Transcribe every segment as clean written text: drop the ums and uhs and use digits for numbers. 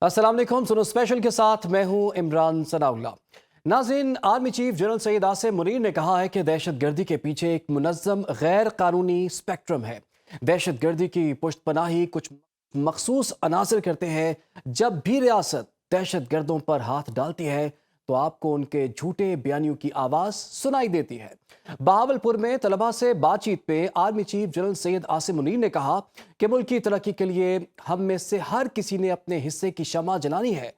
अस्सलाम वालेकुम। सुनो स्पेशल के साथ मैं हूं इमरान सनाउल्ला। नाज़रीन, army chief general Syed Asim Munir ने कहा है कि दहशतगर्दी के पीछे एक मुनज़्ज़म गैर कानूनी स्पेक्ट्रम है। दहशतगर्दी की पुश्तपनाही कुछ मखसूस अनासर करते हैं। जब भी रियासत दहशतगर्दों पर हाथ डालती है तो आपको उनके झूठे बयानियों की आवाज़ सुनाई देती है। बहावलपुर में तलबा से बातचीत पे army chief general Syed Asim Munir ने कहा कि मुल्क की तरक्की के लिए हम में से हर किसी ने अपने हिस्से की शम्मा जलानी है।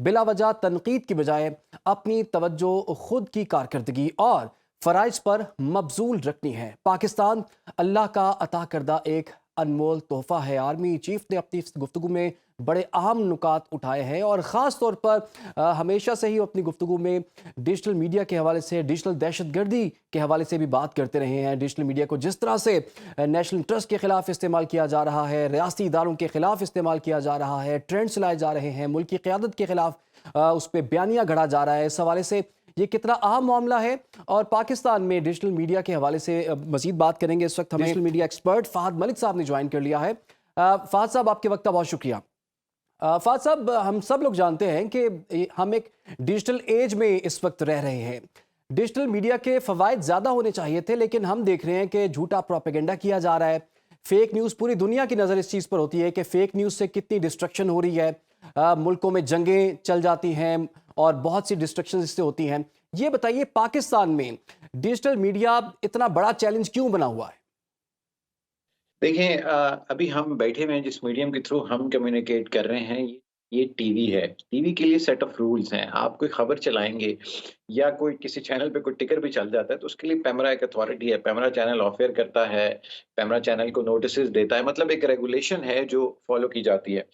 बिला वजह तनकीद की बजाय अपनी तवज्जो खुद की कारकर्दगी और फ़राइज़ पर मबजूल रखनी है। पाकिस्तान अल्लाह का अता करदा एक अनमोल तोहफा है। आर्मी चीफ ने अपनी इस गुफ्तगू में बड़े अहम नुकात उठाए हैं और ख़ास तौर पर हमेशा से ही अपनी गुफ्तगू में डिजिटल मीडिया के हवाले से, डिजिटल दहशतगर्दी के हवाले से भी बात करते रहे हैं। डिजिटल मीडिया को जिस तरह से नेशनल ट्रस्ट के खिलाफ इस्तेमाल किया जा रहा है, रियासती इदारों के खिलाफ इस्तेमाल किया जा रहा है, ट्रेंड्स लाए जा रहे हैं, मुल्क की क़यादत के खिलाफ उस पर बयानियाँ गढ़ा जा रहा है, इस हवाले से ये कितना अहम मामला है। और पाकिस्तान में डिजिटल मीडिया के हवाले से मजीद बात करेंगे। इस वक्त हमें digital media expert Fahd Malik साहब ने ज्वाइन कर लिया है। फ़हद साहब, आपके वक्त का बहुत शुक्रिया। फ़हद साहब, हम सब लोग जानते हैं कि हम एक डिजिटल एज में इस वक्त रह रहे हैं। डिजिटल मीडिया के फ़वाइद ज़्यादा होने चाहिए थे, लेकिन हम देख रहे हैं कि झूठा प्रोपेगेंडा किया जा रहा है। फेक न्यूज़, पूरी दुनिया की नज़र इस चीज़ पर होती है कि फेक न्यूज़ से कितनी डिस्ट्रक्शन हो रही है। मुल्कों में जंगें चल जाती हैं और बहुत सी डिस्ट्रक्शन इससे होती हैं। ये बताइए, पाकिस्तान में डिजिटल मीडिया इतना बड़ा चैलेंज क्यों बना हुआ है? देखें अभी हम बैठे हुए हैं जिस मीडियम के थ्रू हम कम्युनिकेट कर रहे हैं ये टीवी है। टीवी के लिए सेट ऑफ रूल्स हैं। आप कोई खबर चलाएँगे या कोई किसी चैनल पे कोई टिकर भी चल जाता है तो उसके लिए पैमरा एक अथॉरिटी है। पैमरा चैनल ऑफेयर करता है, पैमरा चैनल को नोटिसेस देता है, मतलब एक रेगुलेशन है जो फॉलो की जाती है।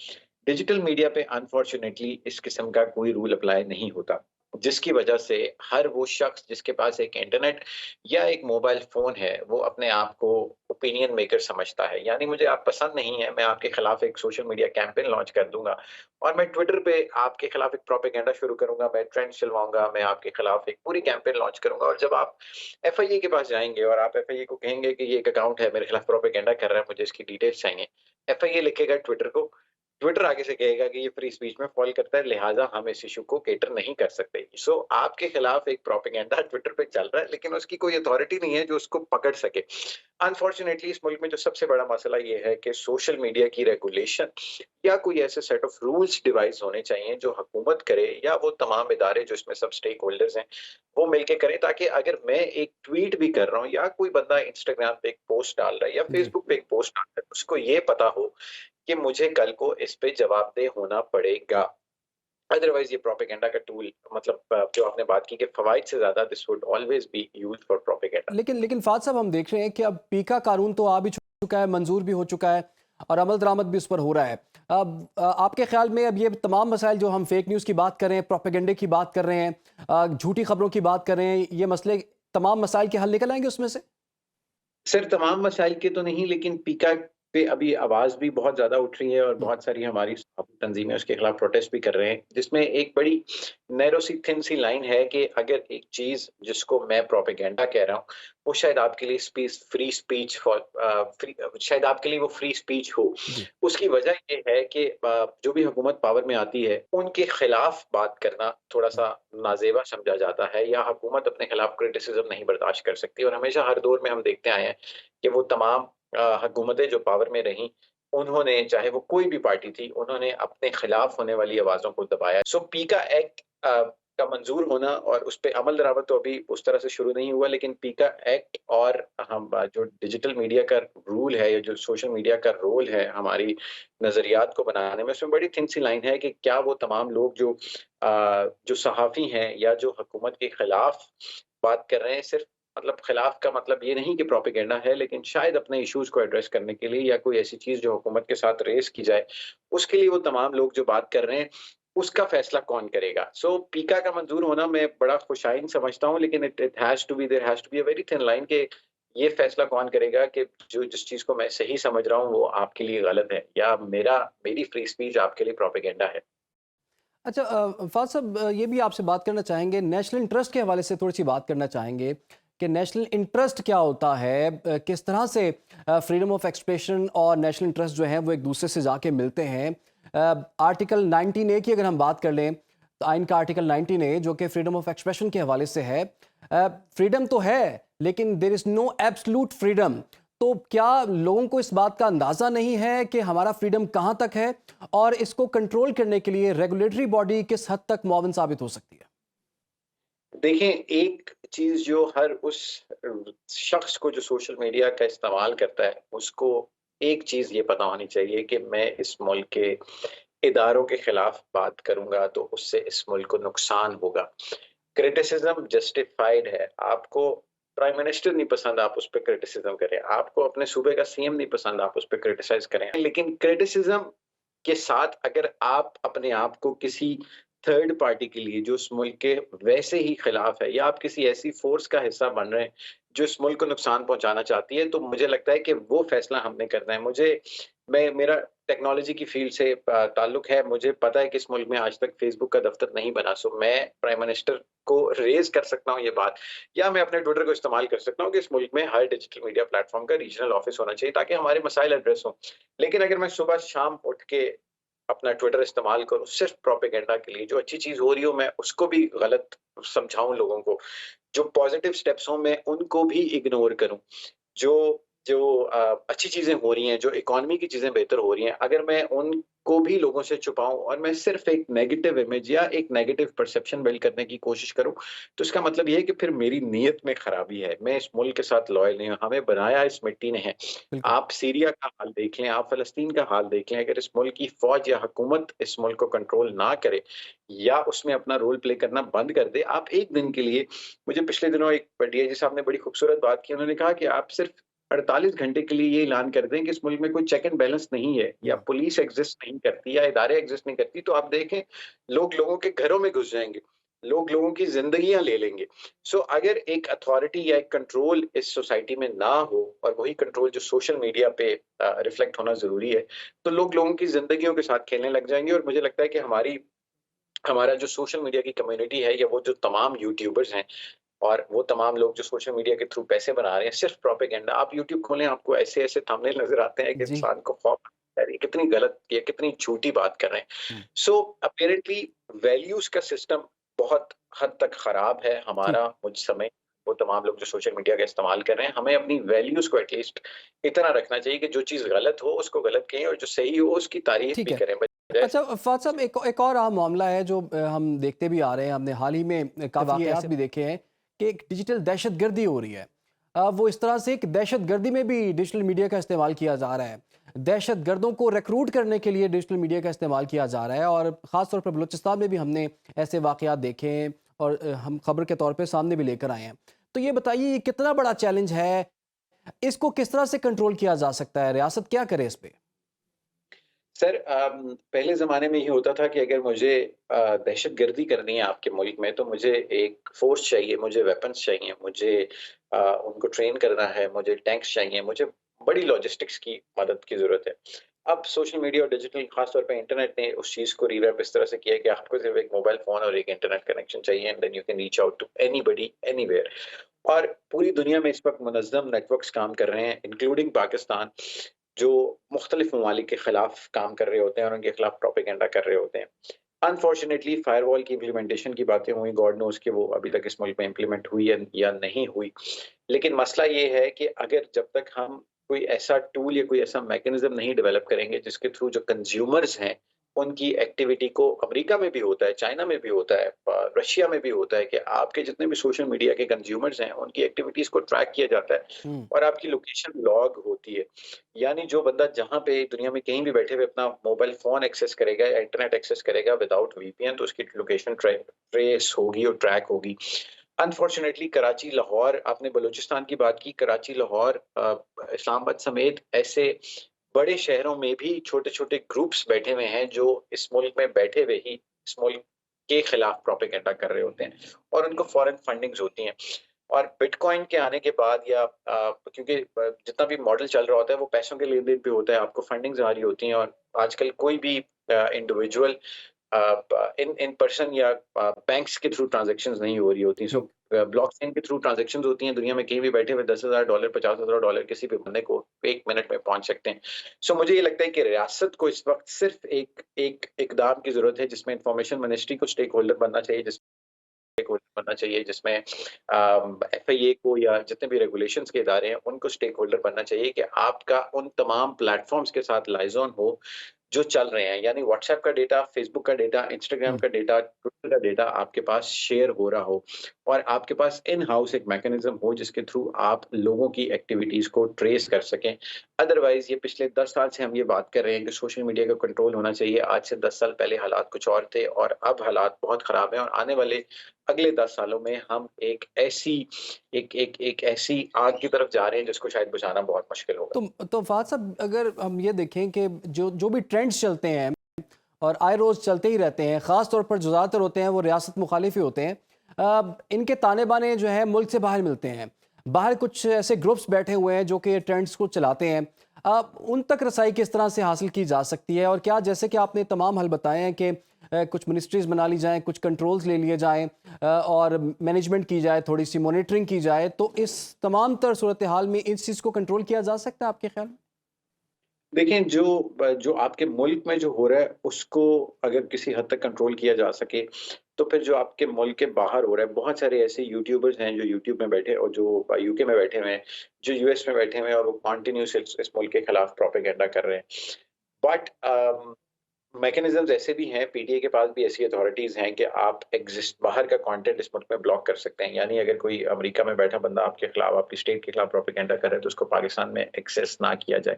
डिजिटल मीडिया पे अनफॉर्च्यूनेटली इस किस्म का कोई रूल अप्लाई नहीं होता, जिसकी वजह से हर वो शख्स जिसके पास एक इंटरनेट या एक मोबाइल फ़ोन है, वो अपने आप को ओपिनियन मेकर समझता है। यानी मुझे आप पसंद नहीं है, मैं आपके खिलाफ एक सोशल मीडिया कैंपेन लॉन्च कर दूँगा और मैं ट्विटर पे आपके खिलाफ एक प्रोपेगेंडा शुरू करूँगा, मैं ट्रेंड्स चलवाऊँगा, मैं आपके खिलाफ एक पूरी कैंपेन लॉन्च करूँगा और जब आप एफआईए के पास जाएँगे और आप एफआईए को कहेंगे कि ये एक अकाउंट है, मेरे खिलाफ प्रोपेगेंडा कर रहा है, मुझे इसकी डिटेल्स चाहिए। एफआईए लिखेगा ट्विटर को, ट्विटर आगे से कहेगा कि ये फ्री स्पीच में फ़ॉल करता है, लिहाज़ा हम इस इश्यू को कैटर नहीं कर सकते। सो आपके खिलाफ एक प्रोपेगेंडा ट्विटर पे चल रहा है, लेकिन उसकी कोई अथॉरिटी नहीं है जो उसको पकड़ सके। अनफॉर्चुनेटली इस मुल्क में जो सबसे बड़ा मसला ये है कि सोशल मीडिया की रेगुलेशन या कोई ऐसे सेट ऑफ रूल्स डिवाइस होने चाहिए जो हुकूमत करे या वो तमाम इदारे जो इसमें सब स्टेक होल्डर्स हैं, वो मिलके करें, ताकि अगर मैं एक ट्वीट भी कर रहा हूँ या कोई बंदा इंस्टाग्राम पे एक पोस्ट डाल रहा है या जी। फेसबुक पे एक पोस्ट डाल रहा है, उसको ये पता हो कि मुझे कल को इस पे जवाबदेह होना पड़ेगा। अदरवाइज़ ये प्रोपेगेंडा का टूल, मतलब जो आपने बात की कि फ़वाइद से ज़्यादा this would always be used for propaganda. लेकिन फ़ाद साहब, हम देख रहे हैं कि अब पीका कानून तो आ भी चुका है, मंजूर भी हो चुका है और अमल दरामद भी उस पर हो रहा है। अब आपके ख्याल में अब ये तमाम मसाइल जो हम फेक न्यूज़ की बात कर रहे हैं, प्रोपेगेंडे की बात कर रहे हैं, झूठी खबरों की बात कर रहे हैं, ये मसले तमाम मसाइल के हल निकल आएंगे उसमें से? सर, तमाम मसाइल के तो नहीं, लेकिन पीका पे अभी आवाज़ भी बहुत ज़्यादा उठ रही है और हम्म। बहुत सारी हमारी तंजीमें उसके खिलाफ प्रोटेस्ट भी कर रहे हैं, जिसमें एक बड़ी नैरो सी थिन सी लाइन है कि अगर एक चीज़ जिसको मैं प्रोपेगेंडा कह रहा हूँ, वो शायद आपके लिए फ्री स्पीच फॉर फ्री शायद आपके लिए वो फ्री स्पीच हो। जी। उसकी वजह ये है कि जो भी हुकूमत पावर में आती है, उनके खिलाफ बात करना थोड़ा-सा नाज़ेबा समझा जाता है या हुकूमत अपने खिलाफ क्रिटिसिज़्म नहीं बर्दाश्त कर सकती और हमेशा हर दौर में हम देखते आए हैं कि वो तमाम हुकूमतें जो पावर में रहीं, उन्होंने, चाहे वो कोई भी पार्टी थी, उन्होंने अपने खिलाफ होने वाली आवाज़ों को दबाया। सो पीका एक्ट का मंज़ूर होना और उस पे अमल दरामद तो अभी उस तरह से शुरू नहीं हुआ, लेकिन पीका एक्ट और हम जो डिजिटल मीडिया का रूल है या जो सोशल मीडिया का रोल है हमारी नज़रियात को बनाने में, उसमें बड़ी थिन सी लाइन है कि क्या वो तमाम लोग जो सहाफ़ी हैं या जो हुकूमत के खिलाफ बात कर रहे हैं, सिर्फ़ मतलब खिलाफ का मतलब ये नहीं कि प्रोपेगेंडा है, लेकिन शायद अपने इश्यूज़ को एड्रेस करने के लिए या कोई ऐसी चीज़ जो हुकूमत के साथ रेज़ की जाए, उसके लिए वो तमाम लोग जो बात कर रहे हैं, उसका फ़ैसला कौन करेगा? सो पीका का मंज़ूर होना मैं बड़ा खुशाइन समझता हूँ, लेकिन it has to be there has to be a very thin line कि ये फ़ैसला कौन करेगा कि जो जिस चीज़ को मैं सही समझ रहा हूँ, वो आपके लिए गलत है या मेरी फ्री स्पीच आपके लिए प्रोपेगेंडा है। अच्छा, फ़ाज़ साहब, ये भी आपसे बात करना चाहेंगे, नेशनल इंटरेस्ट के हवाले से थोड़ी सी बात करना चाहेंगे कि नेशनल इंटरेस्ट क्या होता है, किस तरह से फ्रीडम ऑफ एक्सप्रेशन और नेशनल इंटरेस्ट जो है वो एक दूसरे से जाके मिलते हैं। आर्टिकल 19A की अगर हम बात कर लें तो आइन का आर्टिकल 19A जो कि फ्रीडम ऑफ एक्सप्रेशन के हवाले से है, फ्रीडम तो है लेकिन there is no absolute freedom. तो क्या लोगों को इस बात का अंदाज़ा नहीं है कि हमारा फ्रीडम कहाँ तक है और इसको कंट्रोल करने के लिए रेगुलेटरी बॉडी किस हद तक मुआविन साबित हो सकती है? देखें, एक चीज़ जो हर उस शख्स को जो सोशल मीडिया का इस्तेमाल करता है, उसको एक चीज़ ये पता होनी चाहिए कि मैं इस मुल्क के इदारों के खिलाफ बात करूँगा तो उससे इस मुल्क को नुकसान होगा। क्रिटिसिज़्म जस्टिफाइड है। आपको प्राइम मिनिस्टर नहीं पसंद, आप उस पे क्रिटिसिज़्म करें। आपको अपने सूबे का सीएम नहीं पसंद, आप उस पे क्रिटिसाइज़ करें। लेकिन क्रिटिसिज़्म के साथ अगर आप अपने आप को किसी थर्ड पार्टी के लिए जो इस मुल्क के वैसे ही खिलाफ है, या आप किसी ऐसी फोर्स का हिस्सा बन रहे हैं जो इस मुल्क को नुकसान पहुंचाना चाहती है, तो मुझे लगता है कि वो फैसला हमने करना है। मेरा टेक्नोलॉजी की फील्ड से ताल्लुक है। मुझे पता है कि इस मुल्क में आज तक फेसबुक का दफ्तर नहीं बना, सो मैं प्राइम मिनिस्टर को रेज कर सकता हूँ ये बात, या मैं अपने ट्विटर को इस्तेमाल कर सकता हूँ कि इस मुल्क में हर डिजिटल मीडिया प्लेटफॉर्म का रीजनल ऑफिस होना चाहिए ताकि हमारे मसाइल एड्रेस हों। लेकिन अगर मैं सुबह शाम उठ के अपना ट्विटर इस्तेमाल करूँ सिर्फ प्रोपेगेंडा के लिए, जो अच्छी चीज़ हो रही हो मैं उसको भी गलत समझाऊँ लोगों को, जो पॉजिटिव स्टेप्स हों मैं उनको भी इग्नोर करूँ, जो जो अच्छी चीज़ें हो रही हैं, जो इकोनॉमी की चीज़ें बेहतर हो रही हैं, अगर मैं उनको भी लोगों से छुपाऊँ और मैं सिर्फ़ एक नेगेटिव इमेज या एक नेगेटिव परसेप्शन बिल्ड करने की कोशिश करूँ, तो इसका मतलब ये है कि फिर मेरी नीयत में खराबी है। मैं इस मुल्क के साथ लॉयल नहीं हूँ, हमें बनाया इस मिट्टी ने है। बिल्कुल। आप सीरिया का हाल देख लें, आप फ़लस्तीन का हाल देख लें, अगर इस मुल्क की फ़ौज या हुकूमत इस मुल्क को कंट्रोल ना करे या उसमें अपना रोल प्ले करना बंद कर दे, आप एक दिन के लिए, मुझे पिछले दिनों एक डीआईजी साहब ने बड़ी खूबसूरत बात की, उन्होंने कहा कि आप सिर्फ़ 48 घंटे के लिए ये ऐलान कर दें कि इस मुल्क में कोई चेक एंड बैलेंस नहीं है, या हम्म। पुलिस एग्ज़िस्ट नहीं करती या इदारे एग्ज़िस्ट नहीं करती, तो आप देखें लोग लोगों के घरों में घुस जाएँगे, लोग लोगों की ज़िंदगियाँ ले लेंगे। अगर एक अथॉरिटी या एक कंट्रोल इस सोसाइटी में ना हो, और वही कंट्रोल जो सोशल मीडिया पे रिफ्लेक्ट होना ज़रूरी है, तो लोग लोगों की ज़िंदगियों के साथ खेलने लग जाएँगे, और मुझे लगता है कि हमारा जो सोशल मीडिया की कम्युनिटी है, या वो जो तमाम यूट्यूबर्स हैं और वो तमाम लोग जो सोशल मीडिया के थ्रू पैसे बना रहे हैं सिर्फ प्रोपेगेंडा, आप यूट्यूब खोलें आपको ऐसे-ऐसे थंबनेल नज़र आते हैं कि जी। इंसान को खौफ आता है, ये कितनी गलत, ये कितनी झूठी बात कर रहे हैं। हम्म। अपैरेंटली वैल्यूज़ का सिस्टम बहुत हद तक खराब है ठीक। हमारा, मुझ समय वो तमाम लोग जो सोशल मीडिया का इस्तेमाल कर रहे हैं, हमें अपनी वैल्यूज़ को एटलीस्ट इतना रखना चाहिए कि जो चीज़ गलत हो उसको गलत कहें और जो सही हो उसकी तारीफ़ ठीक भी है। करें। बजाय अच्छा फ़ाद साहब, एक और अहम मामला है जो हम देखते भी आ रहे हैं, हमने हाल ही में काफ़ी वाक़यात भी देखे हैं कि एक डिजिटल दहशतगर्दी हो रही है। वो इस तरह से कि दहशतगर्दी में भी डिजिटल मीडिया का इस्तेमाल किया जा रहा है। दहशतगर्दों को रिक्रूट करने के लिए डिजिटल मीडिया का इस्तेमाल किया जा रहा है और ख़ास तौर पर बलूचिस्तान में भी हमने ऐसे वाक़यात देखे हैं और हम खबर के तौर पे सामने भी लेकर आए हैं। तो ये बताइए, ये कितना बड़ा चैलेंज है? इसको किस तरह से कंट्रोल किया जा सकता है? रियासत क्या करे इस पे? सर, पहले ज़माने में ये होता था कि अगर मुझे दहशतगर्दी करनी है आपके मुल्क में, तो मुझे एक फ़ोर्स चाहिए, मुझे वेपन्स चाहिए, मुझे उनको ट्रेन करना है, मुझे टैंक्स चाहिए, मुझे बड़ी लॉजिस्टिक्स की मदद की ज़रूरत है। अब सोशल मीडिया और डिजिटल, ख़ास तौर पे इंटरनेट ने उस चीज़ को रिवैम्प इस तरह से किया है कि आपको सिर्फ़ एक मोबाइल फ़ोन और एक इंटरनेट कनेक्शन चाहिए, and then you can reach out to anybody anywhere. और पूरी दुनिया में इस वक़्त मुनज़्ज़म नेटवर्क्स काम कर रहे हैं, इंक्लूडिंग पाकिस्तान, जो मुख्तलिफ ममालिक के खिलाफ काम कर रहे होते हैं और उनके खिलाफ प्रोपेगेंडा कर रहे होते हैं। अनफॉर्चुनेटली फायरवॉल की इम्प्लीमेंटेशन की बातें हुई, गॉड नोज़ कि वो अभी तक इस मुल्क में इम्प्लीमेंट हुई है या नहीं हुई। लेकिन मसला ये है कि अगर जब तक हम कोई ऐसा टूल या कोई ऐसा मैकेनिज़्म नहीं डेवलप करेंगे जिसके थ्रू जो कंज़्यूमर्स हैं, उनकी एक्टिविटी को, अमेरिका में भी होता है, चाइना में भी होता है, रशिया में भी होता है कि आपके जितने भी सोशल मीडिया के कंज़्यूमर्स हैं, उनकी एक्टिविटीज़ को ट्रैक किया जाता है हुँ। और आपकी लोकेशन लॉग होती है। यानी जो बंदा जहाँ पे दुनिया में कहीं भी बैठे हुए अपना मोबाइल फ़ोन एक्सेस करेगा या इंटरनेट एक्सेस करेगा विदाउट वीपीएन, तो उसकी लोकेशन ट्रेस होगी और ट्रैक होगी। अनफॉर्चुनेटली कराची, लाहौर, आपने बलूचिस्तान की बात की, कराची, लाहौर, इस्लामाबाद समेत ऐसे बड़े शहरों में भी छोटे-छोटे ग्रुप्स बैठे हुए हैं जो इस मुल्क में बैठे हुए ही इस मुल्क के खिलाफ प्रोपेगेंडा कर रहे होते हैं और उनको फॉरेन फंडिंग्स होती हैं। और बिटकॉइन के आने के बाद, या क्योंकि जितना भी मॉडल चल रहा होता है वो पैसों के लेन-देन पे होता है, आपको फंडिंग्स आ रही होती हैं, और आजकल कोई भी इंडिविजुअल इन इन पर्सन या बैंक्स के थ्रू ट्रांज़ैक्शंस नहीं हो रही होती। ठीक। ब्लॉकचेन के थ्रू ट्रांजैक्शंस होती हैं, दुनिया में कहीं भी बैठे हुए $10,000 $50,000 किसी भी बंदे को 1 मिनट में पहुंच सकते हैं। सो मुझे ये लगता है कि रियासत को इस वक्त सिर्फ एक एक इकदाम की जरूरत है जिसमें इंफॉर्मेशन मिनिस्ट्री को स्टेक होल्डर बनना चाहिए, बनना चाहिए जिसमें एफआईए को या जितने भी रेगुलेशंस के इदारे हैं उनको स्टेक होल्डर बनना चाहिए कि आपका उन तमाम प्लेटफॉर्म्स के साथ लाइजॉन हो जो चल रहे हैं, यानी व्हाट्सएप का डेटा, फेसबुक का डेटा, इंस्टाग्राम हम्म। का डेटा, ट्विटर का डेटा आपके पास शेयर हो रहा हो और आपके पास इन हाउस एक मैकेनिज्म हो जिसके थ्रू आप लोगों की एक्टिविटीज को ट्रेस कर सकें। अदरवाइज ये पिछले 10 साल से हम ये बात कर रहे हैं कि सोशल मीडिया का कंट्रोल होना चाहिए। आज से 10 साल पहले हालात कुछ और थे और अब हालात बहुत खराब हैं और आने वाले अगले 10 सालों में हम एक ऐसी आग की तरफ जा रहे हैं जिसको शायद बुझाना बहुत मुश्किल होगा। तो फहद साहब, अगर हम ये देखें कि जो जो भी ट्रेंड्स चलते हैं और आए रोज़ चलते ही रहते हैं, ख़ास तौर पर जो ज़्यादातर होते हैं वो रियासत मुखालिफ ही होते हैं, इनके ताने बाने जो है मुल्क से बाहर मिलते हैं। बाहर कुछ ऐसे ग्रुप्स बैठे हुए हैं जो कि ट्रेंड्स को चलाते हैं। उन तक रसाई किस तरह से हासिल की जा सकती है, और क्या जैसे कि आपने तमाम हल बताए हैं कि कुछ मिनिस्ट्रीज़ बना ली जाएँ, कुछ कंट्रोल्स ले लिए जाएँ, और मैनेजमेंट की जाए, थोड़ी सी मॉनिटरिंग की जाए, तो इस तमाम तर सूरत हाल में इस चीज़ को कंट्रोल किया जा सकता है आपके ख्याल में? देखें, जो आपके मुल्क में जो हो रहा है उसको अगर किसी हद तक कंट्रोल किया जा सके, तो फिर जो आपके मुल्क के बाहर हो रहा है, बहुत सारे ऐसे यूट्यूबर्स हैं जो यूट्यूब में बैठे और जो यूके में बैठे हुए हैं, जो यूएस में बैठे हुए हैं और वो कंटिन्यूअस इस मुल्क के खिलाफ प्रोपेगेंडा कर रहे हैं। बट मैकेनिज़्म्स ऐसे भी हैं, पीटीए के पास भी ऐसी अथॉरिटीज़ हैं कि आप बाहर का कंटेंट इस मुल्क में ब्लॉक कर सकते हैं। यानी अगर कोई अमेरिका में बैठा बंदा आपके खिलाफ, आपकी स्टेट के खिलाफ प्रोपेगेंडा कर रहा है, तो उसको पाकिस्तान में एक्सेस ना किया जाए।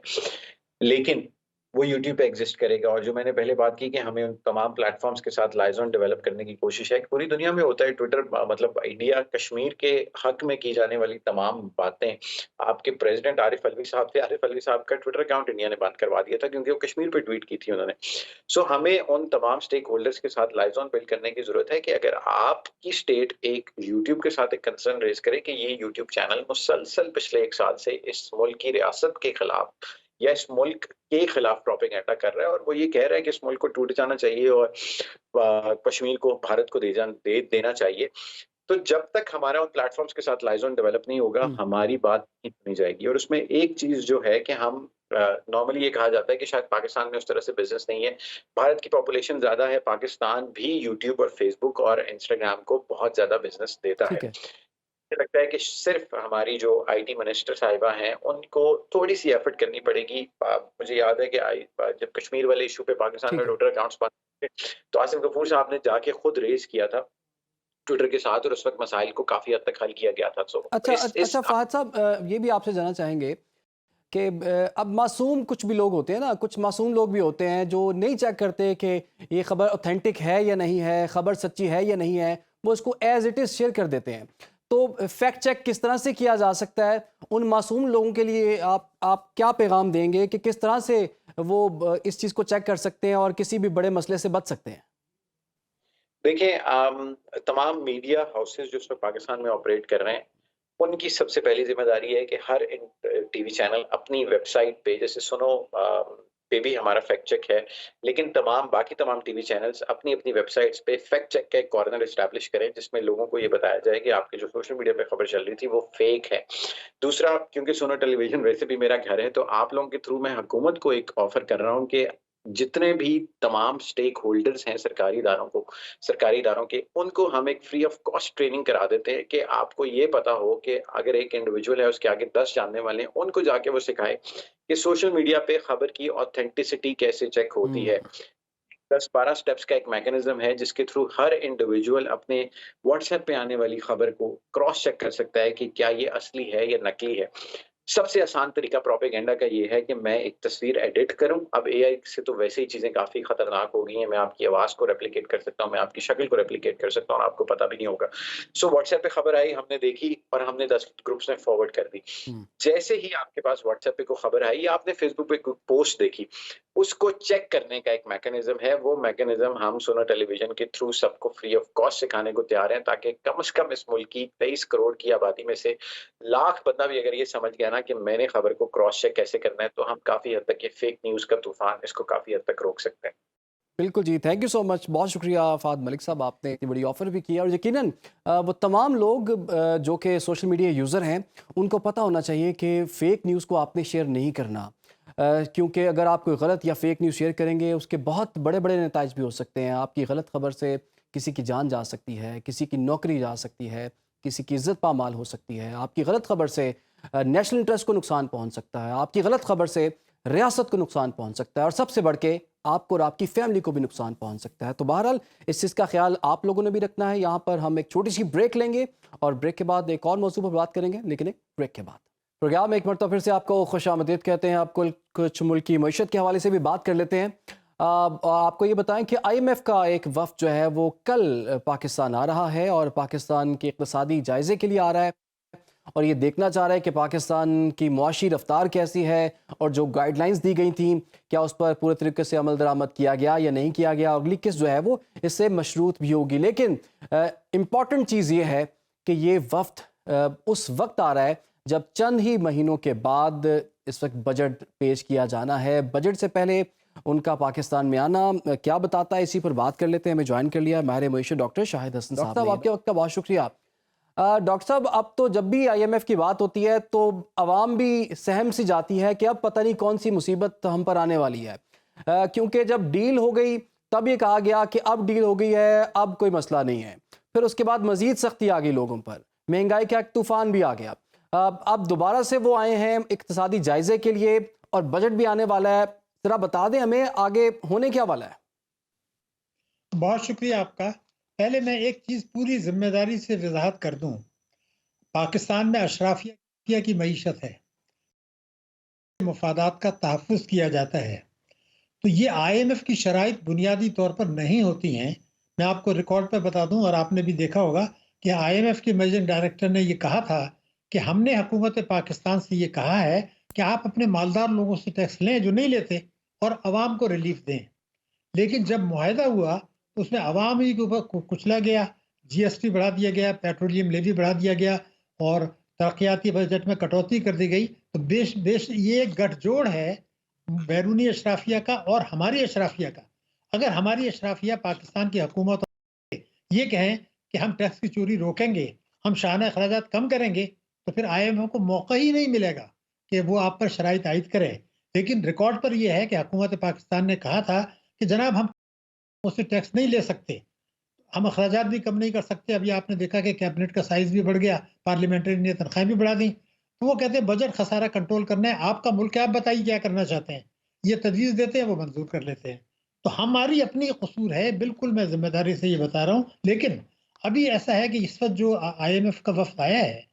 लेकिन वो यूट्यूब पे एग्ज़िस्ट करेगा और जो मैंने पहले बात की कि हमें उन तमाम प्लेटफ़ॉर्म्स के साथ लाइज़ॉन डेवलप करने की कोशिश है कि पूरी दुनिया में होता है। ट्विटर मतलब इंडिया कश्मीर के हक में की जाने वाली तमाम बातें, आपके प्रेज़िडेंट आरिफ अलवी साहब थे, आरिफ अलवी साहब का ट्विटर अकाउंट इंडिया ने बंद करवा दिया था क्योंकि वो कश्मीर पे ट्वीट की थी उन्होंने। सो हमें उन तमाम स्टेक होल्डर्स के साथ लाइज़ॉन बिल्ड करने की ज़रूरत है कि अगर आपकी स्टेट एक यूट्यूब के साथ एक कंसर्न रेज़ करे कि ये यूट्यूब चैनल मुसलसल पिछले 1 साल से इस मुल्क की रियासत के खिलाफ या इस मुल्क के खिलाफ प्रोपेगेंडा कर रहा है और वो ये कह रहा है कि इस मुल्क को टूट जाना चाहिए और कश्मीर को भारत को दे देना चाहिए। तो जब तक हमारा उन प्लेटफ़ॉर्म्स के साथ लाइज़ॉन डेवलप नहीं होगा, हुँ। हमारी बात नहीं सुनी जाएगी। और उसमें एक चीज़ जो है कि हम नॉर्मली ये कहा जाता है कि शायद पाकिस्तान में उस तरह से बिज़नेस नहीं है। भारत की पॉपुलेशन ज़्यादा है, पाकिस्तान भी यूट्यूब और फ़ेसबुक और इंस्टाग्राम को बहुत ज़्यादा बिज़नेस देता है। ठीक है। मुझे लगता है कि सिर्फ़ हमारी जो आईटी मिनिस्टर साहिबा हैं, उनको थोड़ी-सी एफ़र्ट करनी पड़ेगी। मुझे याद है कि जब कश्मीर वाले इश्यू पे पाकिस्तान में ठीक है। ट्विटर अकाउंट्स बंद थे, तो आसिम गफूर साहब ने जाके खुद रेज़ किया था ट्विटर के साथ और उस वक़्त मसाइल को काफ़ी हद तक हल किया गया था। सो इस अच्छा फ़हद साहब, ये भी आपसे जानना चाहेंगे कि अब मासूम कुछ भी लोग होते हैं ना, कुछ मासूम लोग भी होते हैं जो नहीं चेक करते कि ये खबर ऑथेंटिक है या नहीं है, खबर सच्ची है या नहीं है, वो इसको एज़ इट इज़ शेयर कर देते हैं। तो फैक्ट चेक किस तरह से किया जा सकता है? उन मासूम लोगों के लिए आप क्या पैगाम देंगे कि किस तरह से वो इस चीज़ को चेक कर सकते हैं और किसी भी बड़े मसले से बच सकते हैं? देखिए, तमाम मीडिया हाउसेज़ जो इस वक़्त पाकिस्तान में ऑपरेट कर रहे हैं, उनकी सबसे पहली ज़िम्मेदारी है कि हर टीवी चैनल अपनी वेबसाइट पे, जैसे सुनो पे भी हमारा फैक्ट चेक है, लेकिन बाकी तमाम टीवी चैनल्स अपनी-अपनी वेबसाइट्स पे फैक्ट चेक का एक कॉर्नर एस्टैब्लिश करें, जिसमें लोगों को ये बताया जाए कि आपकी जो सोशल मीडिया पे खबर चल रही थी, वो फेक है। दूसरा, क्योंकि सुनो टेलीविज़न वैसे भी मेरा घर है, तो आप लोगों के थ्रू मैं हुकूमत को एक ऑफ़र कर रहा हूँ कि जितने भी तमाम स्टेक होल्डर्स हैं सरकारी इदारों के, उनको हम एक फ्री ऑफ कॉस्ट ट्रेनिंग करा देते हैं कि आपको ये पता हो कि अगर एक इंडिविजुअल है, उसके आगे 10 जानने वाले हैं, उनको जाके वो सिखाएँ कि सोशल मीडिया पे खबर की ऑथेंटिसिटी कैसे चेक होती है। हुँ। 10-12 स्टेप्स का एक मैकेनिज़्म है जिसके थ्रू हर इंडिविजुअल अपने व्हाट्सएप पे आने वाली खबर को क्रॉस चेक कर सकता है कि क्या ये असली है या नकली है। सबसे आसान तरीका प्रोपेगेंडा का ये है कि मैं एक तस्वीर एडिट करूँ। अब एआई से तो वैसे ही चीज़ें काफ़ी खतरनाक हो गई हैं। मैं आपकी आवाज़ को रेप्लिकेट कर सकता हूँ, मैं आपकी शक्ल को रेप्लिकेट कर सकता हूँ और आपको पता भी नहीं होगा। सो व्हाट्सएप पे खबर आई, हमने देखी और हमने 10 ग्रुप्स में फॉरवर्ड कर दी। हुँ। जैसे ही आपके पास व्हाट्सएप पे कोई खबर आई या आपने फेसबुक पे कोई पोस्ट देखी, उसको चेक करने का एक मैकेनिज़्म है। वो मैकेनिज़्म हम सुनो टेलीविज़न के थ्रू सबको फ्री ऑफ कॉस्ट सिखाने को तैयार हैं, ताकि कम से कम इस मुल्क की 23 करोड़ की आबादी में से लाख बंदा भी अगर ये समझ गया ना कि मैंने खबर को क्रॉस चेक कैसे करना है, तो हम काफ़ी हद तक ये फेक न्यूज़ का तूफ़ान इसको काफ़ी हद तक रोक सकते हैं। बिल्कुल जी, थैंक यू सो मच। बहुत शुक्रिया फ़ाद मलिक साहब, आपने इतनी बड़ी ऑफ़र भी की है। और यकीनन वो तमाम लोग जो कि सोशल मीडिया यूज़र हैं, उनको पता होना चाहिए कि फ़ेक न्यूज़ को आपने शेयर नहीं करना। क्योंकि अगर आप कोई गलत या फ़ेक न्यूज़ शेयर करेंगे, उसके बहुत बड़े-बड़े नताइज भी हो सकते हैं। आपकी गलत खबर से किसी की जान जा सकती है, किसी की नौकरी जा सकती है, किसी की इज़्ज़त पामाल हो सकती है। आपकी गलत खबर से नेशनल इंटरेस्ट को नुकसान पहुँच सकता है। आपकी गलत खबर से रियासत को नुकसान पहुँच सकता है और सबसे बढ़ के आपको और आपकी फैमिली को भी नुकसान पहुँच सकता है। तो बहरहाल इस चीज़ का ख़्याल आप लोगों ने भी रखना है। यहाँ पर हम एक छोटी-सी ब्रेक लेंगे और ब्रेक के बाद एक और मौज़ू पर बात करेंगे, लेकिन एक ब्रेक के बाद। प्रोग्राम में एक मरतबा फिर से आपको खुशामदीद कहते हैं। आपको कुछ मुल्क की मईशत के हवाले से भी बात कर लेते हैं। आपको ये बताएँ कि IMF का एक वफ़द जो है वो कल पाकिस्तान आ रहा है और पाकिस्तान के इक़्तिसादी जायज़े के लिए आ रहा है। और ये देखना चाह रहा है कि पाकिस्तान की मुआशी रफ्तार कैसी है और जो गाइडलाइंस दी गई थी क्या उस पर पूरे तरीके से अमल दरामद किया गया या नहीं किया गया। अगली किस्त जो है वो इससे मशरूत भी होगी। लेकिन इम्पॉर्टेंट चीज़ ये है कि ये वफ्द उस वक्त आ रहा है जब चंद ही महीनों के बाद इस वक्त बजट पेश किया जाना है। बजट से पहले उनका पाकिस्तान में आना क्या बताता है, इसी पर बात कर लेते हैं। हमें ज्वाइन कर लिया माहिर मईशत डॉक्टर शाहिद हसन साहब। आपके वक्त का बहुत शुक्रिया। डॉक्टर साहब, अब तो जब भी IMF की बात होती है तो आवाम भी सहम सी जाती है कि अब पता नहीं कौन सी मुसीबत हम पर आने वाली है। क्योंकि जब डील हो गई तब ये कहा गया कि अब डील हो गई है, अब कोई मसला नहीं है। फिर उसके बाद मजीद सख्ती आ गई लोगों पर, महंगाई का एक तूफान भी आ गया। अब दोबारा से वो आए हैं इक्तिसादी जायजे के लिए और बजट भी आने वाला है। जरा बता दें हमें आगे होने क्या वाला है। बहुत शुक्रिया आपका। पहले मैं एक चीज़ पूरी ज़िम्मेदारी से वज़ाहत कर दूँ। पाकिस्तान में अशराफिया की मईशत है, मफादात का तहफ़्फ़ुज़ किया जाता है। तो ये IMF की शराइत बुनियादी तौर पर नहीं होती हैं। मैं आपको रिकॉर्ड पे बता दूँ और आपने भी देखा होगा कि IMF के मैनेजिंग डायरेक्टर ने ये कहा था कि हमने हुकूमत पाकिस्तान से ये कहा है कि आप अपने मालदार लोगों से टैक्स लें जो नहीं लेते और अवाम को रिलीफ दें। लेकिन जब मुआहदा हुआ तो उसमें अवाम ही के ऊपर कुचला गया, GST बढ़ा दिया गया, पेट्रोलियम लेवी बढ़ा दिया गया और तरक्याती बजट में कटौती कर दी गई। तो देश देश ये एक गठजोड़ है बैरूनी अशराफिया का और हमारी अशराफिया का। अगर हमारी अशराफिया पाकिस्तान की हुकूमत ये कहें कि हम टैक्स की चोरी रोकेंगे, हम शाना अखराजात कम करेंगे, तो फिर IMF को मौका ही नहीं मिलेगा कि वो आप पर शराइत आयद करे। लेकिन रिकॉर्ड पर यह है कि हुकूमत पाकिस्तान ने कहा था कि जनाब हम उससे टैक्स नहीं ले सकते, हम अखराजात भी कम नहीं कर सकते। अभी आपने देखा कि कैबिनेट का साइज भी बढ़ गया, पार्लियामेंट्री ने तनख्वाहें भी बढ़ा दी। तो वो कहते हैं बजट खसारा कंट्रोल करना है, आपका मुल्क है, आप बताइए क्या करना चाहते हैं। ये तजवीज़ देते हैं, वो मंजूर कर लेते हैं। तो हमारी अपनी कसूर है, बिल्कुल मैं ज़िम्मेदारी से ये बता रहा हूँ। लेकिन अभी ऐसा है कि इस वक़्त जो IMF का वफ़द आया है,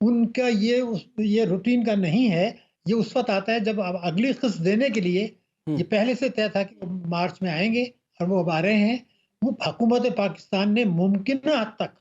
उनका ये रूटीन का नहीं है। ये उस वक़्त आता है जब अब अगली किस्त देने के लिए ये पहले से तय था कि वो मार्च में आएँगे और वो अब आ रहे हैं। वो हुकूमत पाकिस्तान ने मुमकिन हद तक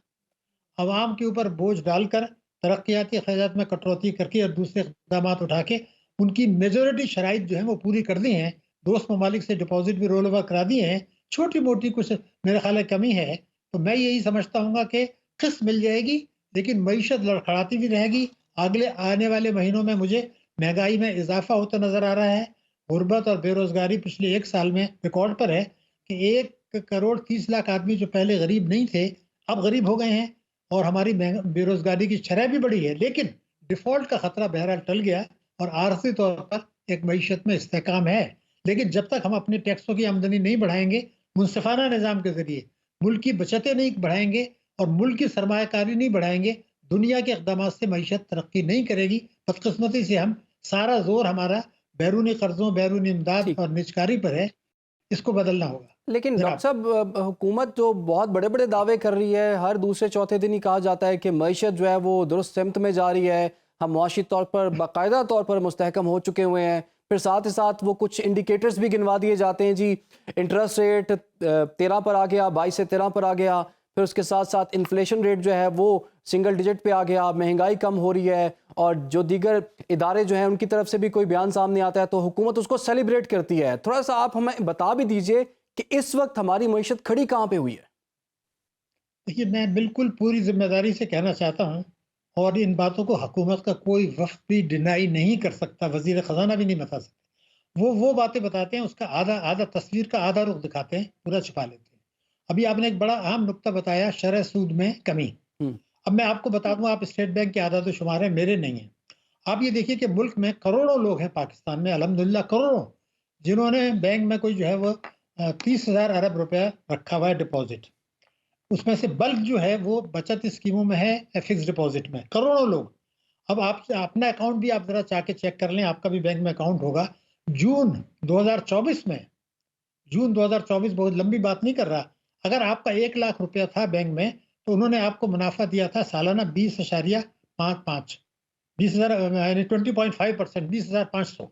अवाम के ऊपर बोझ डालकर तरक्याती अखराजात में कटौती करके और दूसरे इक़दाम उठा के उनकी मेजॉरिटी शराइत जो है वो पूरी कर दी हैं। दोस्त ममालिक से डिपॉज़िट भी रोल ओवर करा दिए हैं। छोटी-मोटी कुछ मेरा ख़्याल है कमी है। तो मैं यही समझता हूँगा कि किस्त मिल जाएगी, लेकिन मईशत लड़खड़ाती भी रहेगी। अगले आने वाले महीनों में मुझे महँगाई में इज़ाफ़ा होता नज़र आ रहा है। गुर्बत और बेरोज़गारी पिछले 1 साल में रिकॉर्ड पर है कि 1 करोड़ 30 लाख आदमी जो पहले गरीब नहीं थे, अब गरीब हो गए हैं और हमारी बेरोज़गारी की शरह भी बढ़ी है। लेकिन डिफ़ॉल्ट का खतरा बहरहाल टल गया और आर्थिक तौर पर एक मईशत में इस्तेहकाम है। लेकिन जब तक हम अपने टैक्सों की आमदनी नहीं बढ़ाएँगे, मुनसिफ़ाना निज़ाम के ज़रिए मुल्क की बचतें नहीं बढ़ाएँगे और मुल्क की सरमायाकारी नहीं बढ़ाएँगे, दुनिया के इक़दामात से मईशत तरक्की नहीं करेगी। बदकिस्मती से हम सारा ज़ोर हमारा बैरूनी कर्ज़ों, बैरूनी इमदाद ठीक। और निजकारी पर है। इसको बदलना होगा। लेकिन डॉक्टर जनाब, साहब, हुकूमत जो बहुत बड़े-बड़े दावे कर रही है, हर दूसरे चौथे दिन ही कहा जाता है कि मईशत जो है वो दुरुस्त सिमत में जा रही है, हम मुआशी तौर पर बाकायदा तौर पर मुस्तहकम हो चुके हुए हैं। फिर साथ ही साथ वो कुछ इंडिकेटर्स भी गिनवा दिए जाते हैं जी, इंटरेस्ट रेट 13 पर आ गया, 22 से 13 पर आ गया। फिर उसके साथ साथ इन्फ्लेशन रेट जो है वो सिंगल डिजिट पे आ गया, महंगाई कम हो रही है और जो दीगर इदारे जो हैं उनकी तरफ से भी कोई बयान सामने आता है तो हुकूमत उसको सेलिब्रेट करती है। थोड़ा सा आप हमें बता भी दीजिए कि इस वक्त हमारी मईशत खड़ी कहाँ पे हुई है? देखिए मैं बिल्कुल पूरी ज़िम्मेदारी से कहना चाहता हूँ और इन बातों को हुकूमत का कोई वफ़्द भी डिनाई नहीं कर सकता, वज़ीर ख़ज़ाना भी नहीं बता सकते। वो बातें बताते हैं, उसका आधा आधा तस्वीर का आधा रुख दिखाते हैं, पूरा छुपा लेते हैं। अभी आपने एक बड़ा अहम नुक्ता बताया, शरह सूद में कमी। हम्म। अब मैं आपको बता दूं, आप स्टेट बैंक के आदाद शुमार है, मेरे नहीं है। आप ये देखिए कि मुल्क में करोड़ों लोग हैं, पाकिस्तान में अल्हम्दुलिल्लाह करोड़ों, जिन्होंने बैंक में कोई जो है वो 30,000 अरब रुपया रखा हुआ है डिपॉजिट। उसमें से बल्क जो है वो बचत स्कीमों में है, फिक्स डिपॉजिट में, करोड़ों लोग। अब आप अपना अकाउंट भी आप जरा चाह के चेक कर लें, आपका भी बैंक में अकाउंट होगा। जून 2024 में, जून 2024 बहुत लंबी बात नहीं कर रहा, अगर आपका 1 लाख रुपया था बैंक में, तो उन्होंने आपको मुनाफा दिया था सालाना 20.55, 20,000 यानी 20.5%, 20,500।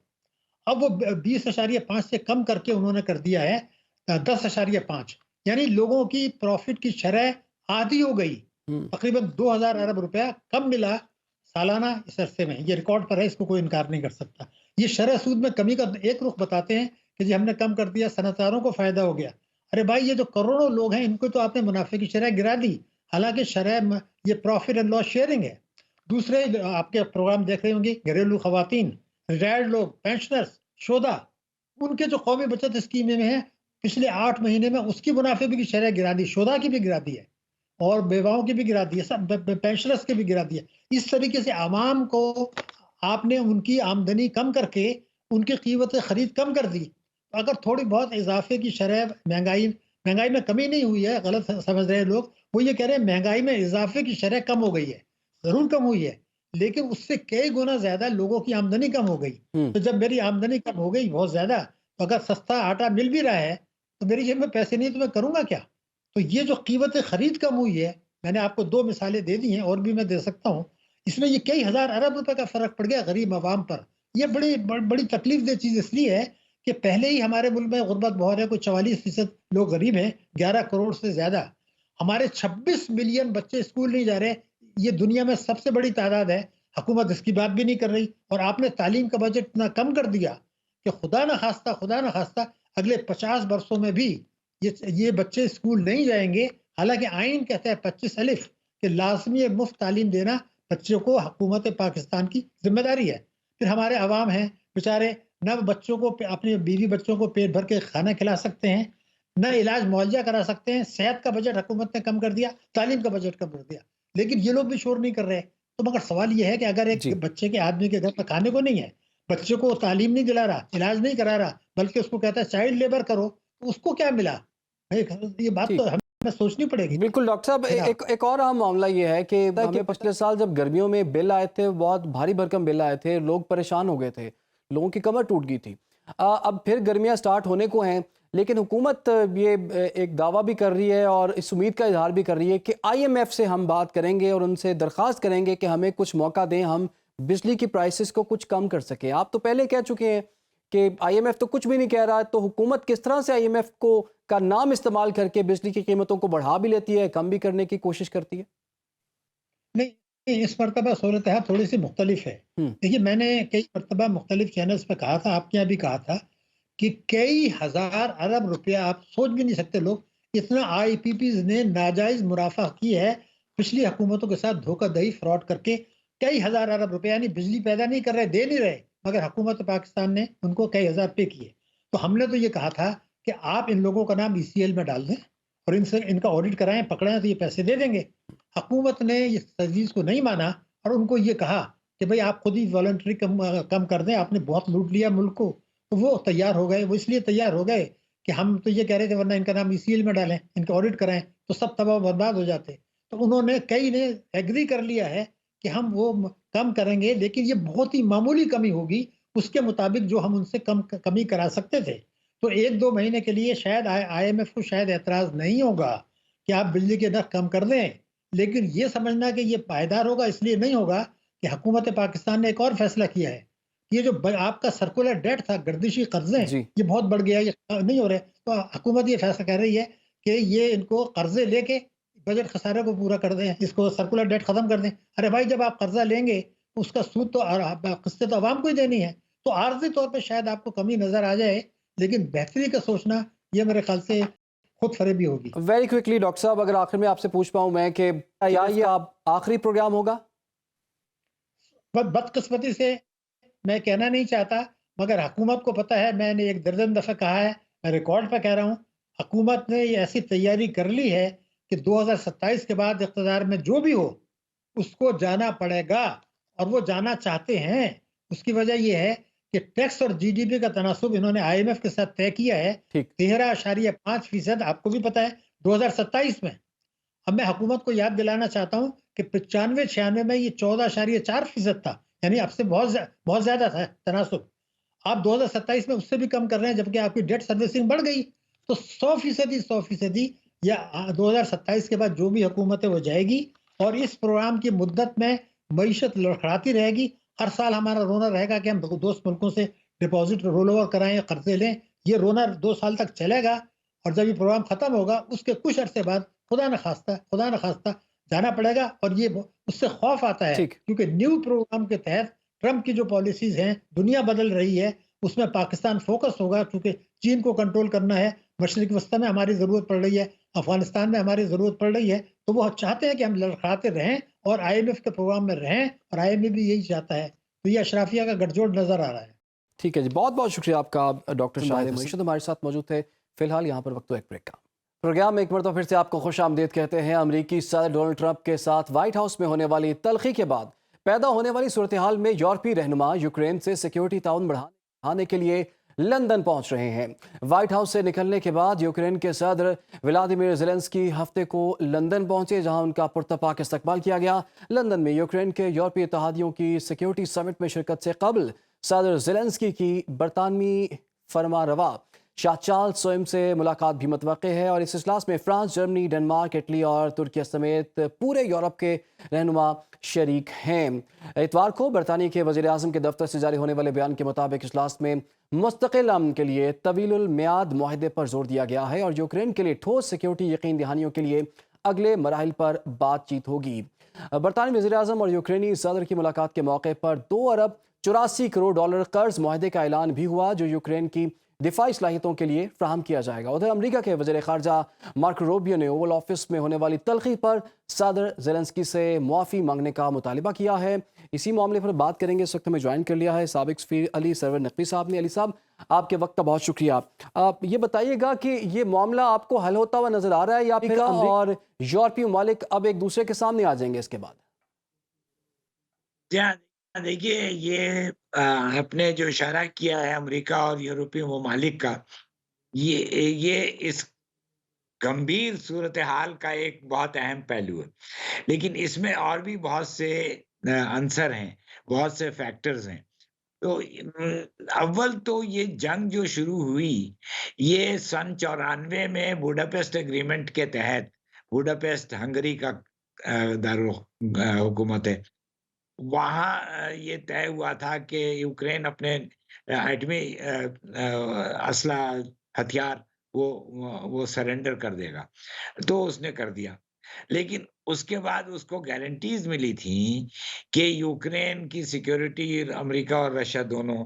अब वो 20.5 से कम करके उन्होंने कर दिया है 10.5, यानी लोगों की प्रॉफिट की शरह आधी हो गई। हम्म। तकरीबन 2,000 अरब रुपया कम मिला सालाना इस अरसे में। ये रिकॉर्ड पर है, इसको कोई इनकार नहीं कर सकता। ये शरह सूद में कमी का एक रुख बताते हैं कि जी हमने कम कर दिया, सनतदारों को फायदा हो गया। अरे भाई, ये जो करोड़ों लोग हैं, इनको तो आपने मुनाफे की शरह गिरा दी। हालांकि ये प्रॉफिट एंड लॉस शेयरिंग है। दूसरे आपके प्रोग्राम देख रहे होंगे, घरेलू खवातीन, रिटायर्ड लोग, पेंशनर्स, शोधा, उनके जो कौमी बचत स्कीम में है, पिछले 8 महीने में उसकी मुनाफे की शरह गिरा दी, शोधा की भी गिरा दी है, और बेवाओं की भी गिरा दी है, सब पेंशनर्स की भी गिरा दी है। इस तरीके से आवाम को आपने उनकी आमदनी कम करके उनकी कीमत खरीद कम कर दी। अगर थोड़ी बहुत इजाफे की शरह, महंगाई में कमी नहीं हुई है, गलत समझ रहे हैं लोग। वो ये कह रहे हैं महंगाई में इजाफे की शरह कम हो गई है, जरूर कम हुई है, लेकिन उससे कई गुना ज्यादा लोगों की आमदनी कम हो गई। हम्म। तो जब मेरी आमदनी कम हो गई बहुत ज्यादा, तो अगर सस्ता आटा मिल भी रहा है, तो मेरी जेब में पैसे नहीं, तो मैं करूंगा क्या? तो ये जो कीमत खरीद कम हुई है, मैंने आपको 2 मिसालें दे दी हैं, और भी मैं दे सकता हूँ। इसमें ये कई हजार अरब रुपए का फर्क पड़ गया गरीब आवाम पर। ये बड़ी तकलीफ दे चीज इसलिए है कि पहले ही हमारे मुल्क में गुर्बत बहुत है, कोई 44% लोग गरीब हैं, 11 करोड़ से ज्यादा। हमारे 26 मिलियन बच्चे स्कूल नहीं जा रहे, ये दुनिया में सबसे बड़ी तादाद है। हुकूमत इसकी बात भी नहीं कर रही, और आपने तालीम का बजट इतना कम कर दिया कि खुदा ना खास्ता अगले 50 वर्षों में भी ये बच्चे स्कूल नहीं जाएंगे। हालांकि आइन कहता है 25 अलिफ कि लाजमी मुफ्त तालीम देना बच्चों को हुकूमत पाकिस्तान की जिम्मेदारी है। फिर हमारे अवाम हैं बेचारे, न बच्चों को, अपनी बीवी बच्चों को पेट भर के खाना खिला सकते हैं, न इलाज मुआवजा करा सकते हैं। सेहत का बजट हुकूमत ने कम कर दिया, तालीम का बजट कम कर दिया, लेकिन ये लोग भी शोर नहीं कर रहे। तो मगर सवाल ये है कि अगर एक जी। बच्चे के, आदमी के घर में खाने को नहीं है, बच्चे को तालीम नहीं दिला रहा, इलाज नहीं करा रहा, बल्कि उसको कहता है चाइल्ड लेबर करो, तो उसको क्या मिला? ये बात तो ठीक। हमें सोचनी पड़ेगी, बिल्कुल डॉक्टर साहब, है ना? एक और अहम मामला ये है कि हमें पिछले साल जब गर्मियों में बिल आए थे, बहुत भारी भरकम बिल आए थे, लोग परेशान हो गए थे, लोगों की कमर टूट गई थी। अब फिर गर्मियां स्टार्ट होने को हैं, लेकिन हुकूमत ये एक दावा भी कर रही है और इस उम्मीद का इजहार भी कर रही है कि IMF से हम बात करेंगे और उनसे दरख्वास्त करेंगे कि हमें कुछ मौका दें, हम बिजली की प्राइसेस को कुछ कम कर सकें। आप तो पहले कह चुके हैं कि IMF तो कुछ भी नहीं कह रहा, तो हुकूमत किस तरह से IMF को का नाम इस्तेमाल करके बिजली की कीमतों को बढ़ा भी लेती है, कम भी करने की कोशिश करती है? नहीं, इस मरतबा सूरत हाल थोड़ी सी मुख्तलिफ है। हम्म। देखिए, मैंने कई मरतबा मुख्तलिफ चैनल्स पे कहा था, आपके यहाँ भी कहा था, कि कई हजार अरब रुपया, आप सोच भी नहीं सकते लोग, इतना IPPs ने नाजायज मुनाफा की है पिछली हुकूमतों के साथ, धोखाधड़ी फ्रॉड करके। कई हजार अरब रुपया, यानी बिजली पैदा नहीं कर रहे, दे नहीं रहे, मगर हुकूमत पाकिस्तान ने उनको कई हजार पे किए। तो हमने तो ये कहा था कि आप इन लोगों का नाम ECL में डाल दें और इनसे इनका ऑडिट कराएं, पकड़ें तो ये पैसे दे देंगे। हुकूमत ने इस तजवीज़ को नहीं माना, और उनको ये कहा कि भाई आप खुद ही वॉलंटरी कम कर दें, आपने बहुत लूट लिया मुल्क को। तो वो तैयार हो गए, वो इसलिए तैयार हो गए कि हम तो ये कह रहे थे वरना इनका नाम ECL में डालें, इनका ऑडिट कराएं, तो सब तबाह बर्बाद हो जाते। तो उन्होंने, कई ने एग्री कर लिया है कि हम वो कम करेंगे, लेकिन ये बहुत ही मामूली कमी होगी उसके मुताबिक जो हम उनसे कमी करा सकते थे। तो 1-2 महीने के लिए शायद IMF को शायद एतराज नहीं होगा कि आप बिजली के नर्ख कम कर दें, लेकिन ये समझना कि ये पायदार होगा, इसलिए नहीं होगा कि हुकूमत पाकिस्तान ने एक और फैसला किया है। ये जो आपका सर्कुलर डेट था, गर्दिशी कर्जे, जी। ये बहुत बढ़ गया, ये नहीं हो रहे। तो हुकूमत ये फैसला कर रही है कि ये इनको कर्जे लेके बजट खसारे को पूरा कर दें, इसको सर्कुलर डेट खत्म कर दें। अरे भाई, जब आप कर्जा लेंगे तो उसका सूद तो किस्तें तो आवाम को ही देनी है। तो आर्जी तौर पर शायद आपको कमी नजर आ जाए, लेकिन बेहतरी का सोचना ये मेरे ख्याल से खुद फरेबी होगी। वेरी क्विकली डॉक्टर साहब, अगर आखिर में आपसे पूछ पाऊँ मैं कि या ये आप आखिरी प्रोग्राम होगा? बदकिस्मती से मैं कहना नहीं चाहता, मगर हुकूमत को पता है, मैंने एक दर्जन दफ़ा कहा है, मैं रिकॉर्ड पे कह रहा हूँ, हुकूमत ने ये ऐसी तैयारी कर ली है कि 2027 के बाद इक़्तिदार में जो भी हो, उसको जाना पड़ेगा और वो जाना चाहते हैं। उसकी वजह ये है कि टैक्स और जीडीपी का तनासुब इन्होंने आईएमएफ के साथ तय किया है, ठीक। 13.5%, आपको भी पता है, 2027 में। अब मैं हुकूमत को याद दिलाना चाहता हूँ कि 95-96 में ये 14.4% था, यानी अब से बहुत ज़्यादा था तनासुब। आप 2027 में उससे भी कम कर रहे हैं, जबकि आपकी डेट सर्विसिंग बढ़ गई। तो 100% या 2027 के बाद जो भी हुकूमत है वो जाएगी और इस प्रोग्राम की मुद्दत में मईशत लड़खड़ाती रहेगी। हर साल हमारा रोना रहेगा कि हम दोस्त मुल्कों से डिपॉजिट रोल ओवर कराएं या कर्जे लें। ये रोना 2 साल तक चलेगा और जब ये प्रोग्राम खत्म होगा उसके कुछ अरसे बाद खुदा न खास्ता जाना पड़ेगा। और ये उससे खौफ आता है ठीक। क्योंकि न्यू प्रोग्राम के तहत ट्रंप की जो पॉलिसीज हैं, दुनिया बदल रही है, उसमें पाकिस्तान फोकस होगा क्योंकि चीन को कंट्रोल करना है, मशरिक वस्ता में हमारी ज़रूरत पड़ रही है, अफगानिस्तान में हमारी ज़रूरत पड़ रही है। तो वो चाहते हैं कि हम लड़खड़ाते रहें और आईएमएफ के प्रोग्राम में रहें और आईएमएफ भी यही चाहता है। तो ये अशराफिया का गठजोड़ नज़र आ रहा है। ठीक है जी, बहुत बहुत शुक्रिया आपका डॉक्टर शाहिद बात मुर्शिद हमारे साथ मौजूद थे। फिलहाल यहाँ पर वक्त एक ब्रेक का। प्रोग्राम में एक मरतबा फिर से आपको खुश आमदीद कहते हैं। अमरीकी सदर डोनाल्ड ट्रंप के साथ व्हाइट हाउस में होने वाली तल्खी के बाद पैदा होने वाली सूरत हाल में यूरोपीय रहनुमा यूक्रेन से सिक्योरिटी ताउन बढ़ाने के लिए लंदन पहुंच रहे हैं। व्हाइट हाउस से निकलने के बाद यूक्रेन के सदर व्लादिमीर ज़ेलेंस्की हफ्ते को लंदन पहुंचे, जहां उनका पुरतपाक इस्तकबाल किया गया। लंदन में यूक्रेन के यूरोपीय इत्तेहादियों की सिक्योरिटी समिट में शिरकत से कबल सदर ज़ेलेंस्की की बरतानवी फरमारवा शाह चार्ल्स स्वयं से मुलाकात भी मुतवक्के है और इस इजलास में फ्रांस, जर्मनी, डेनमार्क, इटली और तुर्की समेत पूरे यूरोप के रहनुमा शरीक हैं। इतवार को बरतानिया के वज़ीर आज़म के दफ्तर से जारी होने वाले बयान के मुताबिक इजलास में मुस्तकिल अमन के लिए तवीलुल मियाद मुआहदे पर जोर दिया गया है और यूक्रेन के लिए ठोस सिक्योरिटी यकीन दहानियों के लिए अगले मराहिल पर बातचीत होगी। बरतानी वज़ीर आज़म और यूक्रेनी सदर की मुलाकात के मौके पर 2 अरब 84 करोड़ डॉलर कर्ज मुआहदे का ऐलान भी हुआ, जो यूक्रेन की दिफाई सलाहियतों के लिए फ्राहम किया जाएगा। उधर अमरीका के वज़ीर ख़ारजा मार्को रूबियो ने ओवल ऑफिस में होने वाली तल्खी पर सदर ज़ेलेंस्की से मुआफ़ी मांगने का मुतालिबा किया है। इसी मामले पर बात करेंगे। इस वक्त हमें ज्वाइन कर लिया है साबिक सफ़ीर अली सरवर नकवी साहब ने। अली साहब, आपके वक्त का बहुत शुक्रिया। आप ये बताइएगा कि ये मामला आपको हल होता हुआ नज़र आ रहा है या फिर और यूरोपीय ममालिक अब एक दूसरे के सामने आ जाएंगे इसके बाद? देखिए, ये आपने जो इशारा किया है अमेरिका और यूरोपीय ममालिक का, ये इस गंभीर सूरत हाल का एक बहुत अहम पहलू है। लेकिन इसमें और भी बहुत से अंसर हैं, बहुत से फैक्टर्स हैं। तो अव्वल तो ये जंग जो शुरू हुई, ये सन 94 में बुडापेस्ट एग्रीमेंट के तहत, बुडापेस्ट हंगरी का हुकूमत है, वहाँ ये तय हुआ था कि यूक्रेन अपने एटमी असला हथियार वो सरेंडर कर देगा। तो उसने कर दिया। लेकिन उसके बाद उसको गारंटीज मिली थी कि यूक्रेन की सिक्योरिटी, अमेरिका और रशिया दोनों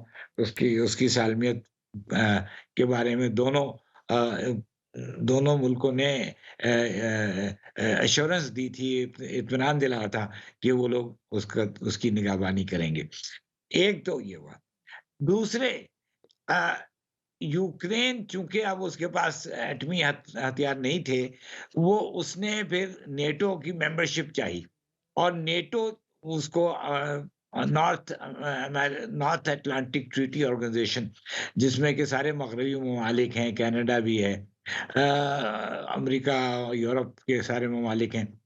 उसकी सालमियत के बारे में दोनों मुल्कों ने एश्योरेंस दी थी, इत्मीनान दिलाया था कि वो लोग उसकी निगहबानी करेंगे। एक तो ये हुआ। दूसरे, अ, यूक्रेन चूंकि अब उसके पास एटमी हथियार नहीं थे, वो उसने फिर नेटो की मेंबरशिप चाहिए और नेटो उसको नॉर्थ अटलांटिक ट्रीटी ऑर्गेनाइजेशन, जिसमें के सारे मगरबी ममालिक हैं, कनाडा भी है, अमेरिका, यूरोप के सारे ममालिक हैं।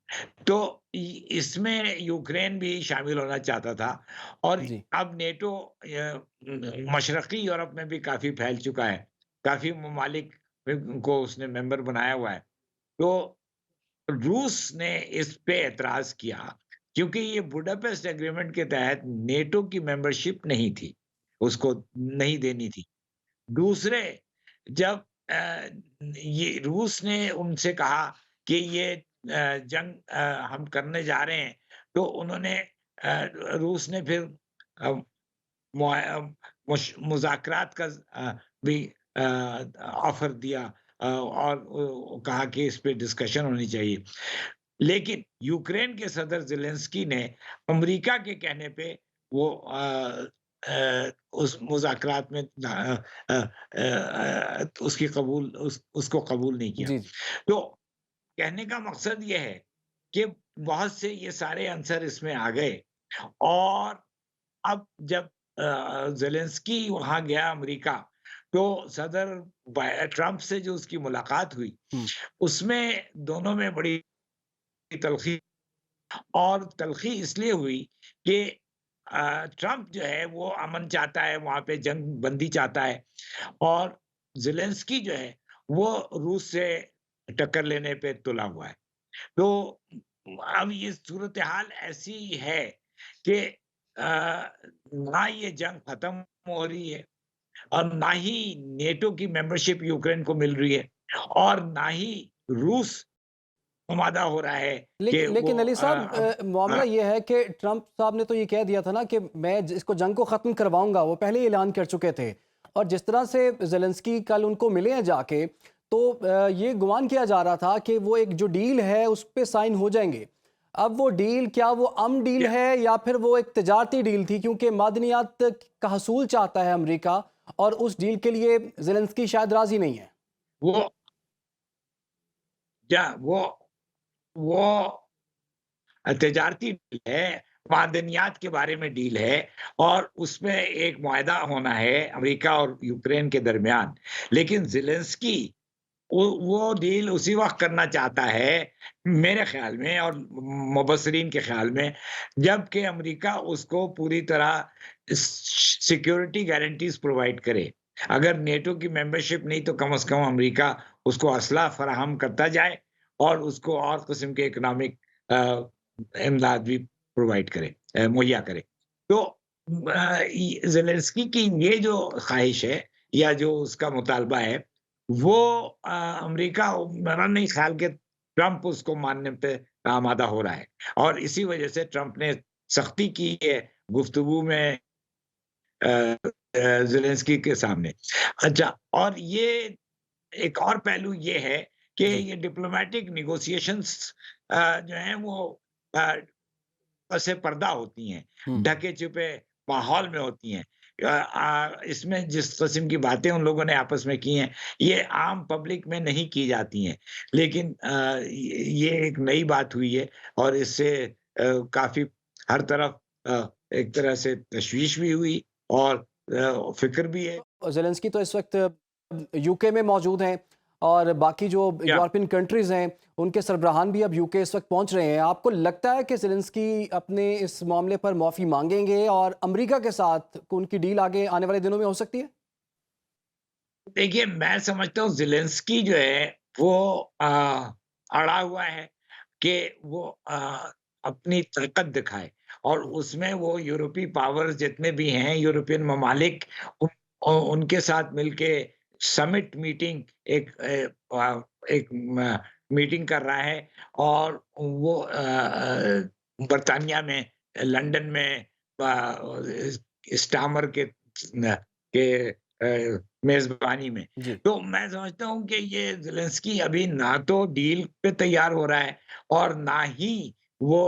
तो इसमें यूक्रेन भी शामिल होना चाहता था और जी। अब नेटो मशरकी यूरोप में भी काफी फैल चुका है, काफी ममालिक को उसने मेंबर बनाया हुआ है। तो रूस ने इस पे एतराज किया क्योंकि ये बुडापेस्ट एग्रीमेंट के तहत नेटो की मेंबरशिप नहीं थी, उसको नहीं देनी थी। दूसरे, जब ये रूस ने उनसे कहा कि ये जंग हम करने जा रहे हैं, तो उन्होंने रूस ने फिर मुज़ाकरात का भी ऑफर दिया और कहा कि इस पे डिस्कशन होनी चाहिए। लेकिन यूक्रेन के सदर ज़ेलेंस्की ने अमेरिका के कहने पे वो उस मुज़ाकरात में उसको कबूल नहीं किया। जी, जी। तो कहने का मकसद ये है कि बहुत से ये सारे आंसर इसमें आ गए और अब जब ज़ेलेंस्की वहाँ गया अमेरिका, तो सदर ट्रम्प से जो उसकी मुलाकात हुई, हुँ। उसमें दोनों में बड़ी तल्ख़ी और तल्ख़ी इसलिए हुई कि ट्रम्प जो है वो अमन चाहता है, वहाँ पे जंग बंदी चाहता है और ज़ेलेंस्की जो है वो रूस से टक्कर लेने पे तुला हुआ है। तो अब ये सूरत-ए-हाल ऐसी है कि ना ये जंग खत्म हो रही है और ना ही नेटो की मेंबरशिप यूक्रेन को मिल रही है और ना ही रूस आमादा हो रहा है कि वो लेकिन अली साहब मामला ये है कि ट्रंप साहब ने तो ये कह दिया था ना कि मैं इसको जंग को ख़त्म करवाऊंगा, वो पहले ही ऐलान कर चुके थे। और जिस तरह से ज़ेलेंस्की कल उनको मिले हैं जाके, तो ये गुमान किया जा रहा था कि वो एक जो डील है उस पे साइन हो जाएंगे। अब वो डील क्या वो डील क्या है या फिर वो एक तजारती डील थी, क्योंकि मादनियात का हसूल चाहता है अमेरिका और उस डील के लिए ज़ेलेंस्की शायद राजी नहीं है। वो क्या वो तजारती डील है, मादनियात के बारे में डील है और उसमें एक मुआहदा होना है अमेरिका और यूक्रेन के दरमियान। लेकिन ज़ेलेंस्की वो डील उसी वक़्त करना चाहता है, मेरे ख़्याल में और मुबस्सिरीन के ख़्याल में, जबकि अमेरिका उसको पूरी तरह सिक्योरिटी गारंटीज़ प्रोवाइड करे। अगर नेटो की मेंबरशिप नहीं तो कम से कम अमेरिका उसको असला फराहम करता जाए और उसको और किस्म के इकोनॉमिक इमदाद भी प्रोवाइड करे, मुहैया करे। तो ज़ेलेंस्की की ये जो ख़्वाहिश है या जो उसका मुतालबा है, वो अमेरिका मेरा नहीं ख़्याल कि ट्रम्प उसको मानने पे आमादा हो रहा है और इसी वजह से ट्रम्प ने सख्ती की है गुफ्तगू में ज़ेलेंस्की के सामने। अच्छा, और ये एक और पहलू ये है कि जी। ये डिप्लोमैटिक नेगोशिएशंस जो हैं वो अ, से पर्दा होती हैं, हुँ। ढके-छुपे माहौल में होती हैं। इसमें जिस किस्म की बातें उन लोगों ने आपस में की हैं, ये आम पब्लिक में नहीं की जाती हैं। लेकिन ये एक नई बात हुई है और इससे काफ़ी हर तरफ एक तरह से तशवीश भी हुई और फ़िक्र भी है। ज़ेलेंस्की तो इस वक्त यूके में मौजूद हैं और बाकी जो क्या यूरोपियन कंट्रीज़ हैं उनके सरबराहान भी अब यूके इस वक्त पहुंच रहे हैं। आपको लगता है कि ज़ेलेंस्की अपने इस मामले पर माफ़ी मांगेंगे और अमेरिका के साथ उनकी डील आगे आने वाले दिनों में हो सकती है? देखिए, मैं समझता हूँ ज़ेलेंस्की जो है वो अड़ा हुआ है कि वो अपनी ताकत दिखाए और उसमें वो यूरोपीय पावर्स जितने भी हैं, यूरोपियन ममालिक उनके साथ मिलके समिट मीटिंग एक मीटिंग कर रहा है और वो बर्तानिया में, लंदन में स्टामर के मेज़बानी में। जी। तो मैं समझता हूँ कि ये ज़ेलेंस्की अभी ना तो डील पे तैयार हो रहा है और ना ही वो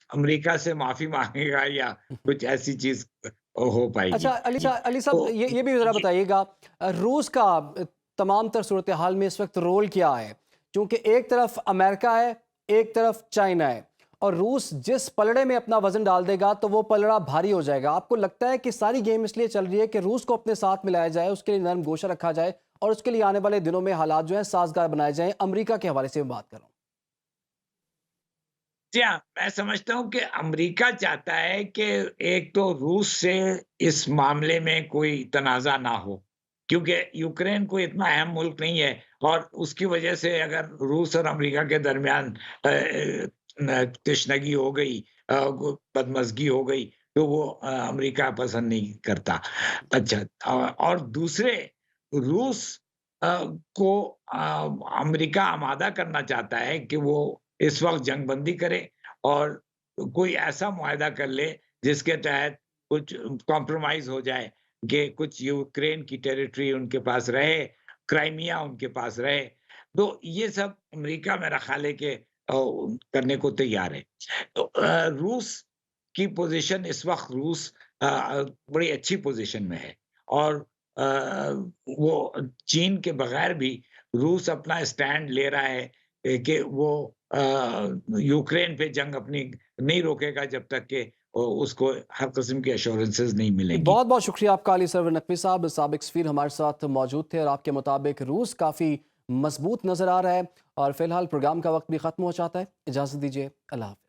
अमेरिका से माफ़ी माँगेगा या कुछ ऐसी चीज़ हो अच्छा, पाएगी। अली साहब, तो ये भी ज़रा ये बताइएगा, रूस का तमाम तर सूरत हाल में इस वक्त रोल क्या है? क्योंकि एक तरफ अमेरिका है, एक तरफ चाइना है और रूस जिस पलड़े में अपना वजन डाल देगा तो वो पलड़ा भारी हो जाएगा। आपको लगता है कि सारी गेम इसलिए चल रही है कि रूस को अपने साथ मिलाया जाए, उसके लिए नरम गोशा रखा जाए और उसके लिए आने वाले दिनों में हालात जो हैं साजगार बनाए जाएं? अमेरिका के हवाले से मैं बात कर रहा हूँ। जी हाँ, मैं समझता हूँ कि अमेरिका चाहता है कि एक तो रूस से इस मामले में कोई तनाज़ा ना हो, क्योंकि यूक्रेन कोई इतना अहम मुल्क नहीं है और उसकी वजह से अगर रूस और अमेरिका के दरमियान तशनगी हो गई, बदमज़गी हो गई, तो वो अमेरिका पसंद नहीं करता। अच्छा, और दूसरे रूस को अमेरिका आमादा करना चाहता है कि वो इस वक़्त जंगबंदी करे और कोई ऐसा मुआहदा कर ले जिसके तहत कुछ कॉम्प्रोमाइज़ हो जाए कि कुछ यूक्रेन की टेरिटरी उनके पास रहे, क्राइमिया उनके पास रहे। तो ये सब अमेरिका मेरा ख़्याल है कि करने को तैयार है। तो रूस की पोज़ीशन इस वक़्त रूस बड़ी अच्छी पोजीशन में है और वो चीन के बगैर भी रूस अपना स्टैंड ले रहा है कि वो यूक्रेन पे जंग अपनी नहीं रोकेगा जब तक कि उसको हर किस्म की एश्योरेंसेस नहीं मिलेंगी। बहुत बहुत शुक्रिया आपका अली सरवर नकवी साहब, साबिक सफीर हमारे साथ मौजूद थे और आपके मुताबिक रूस काफ़ी मजबूत नज़र आ रहा है। और फिलहाल प्रोग्राम का वक्त भी ख़त्म हो जाता है, इजाज़त दीजिए, अल्लाह हाफ़िज़।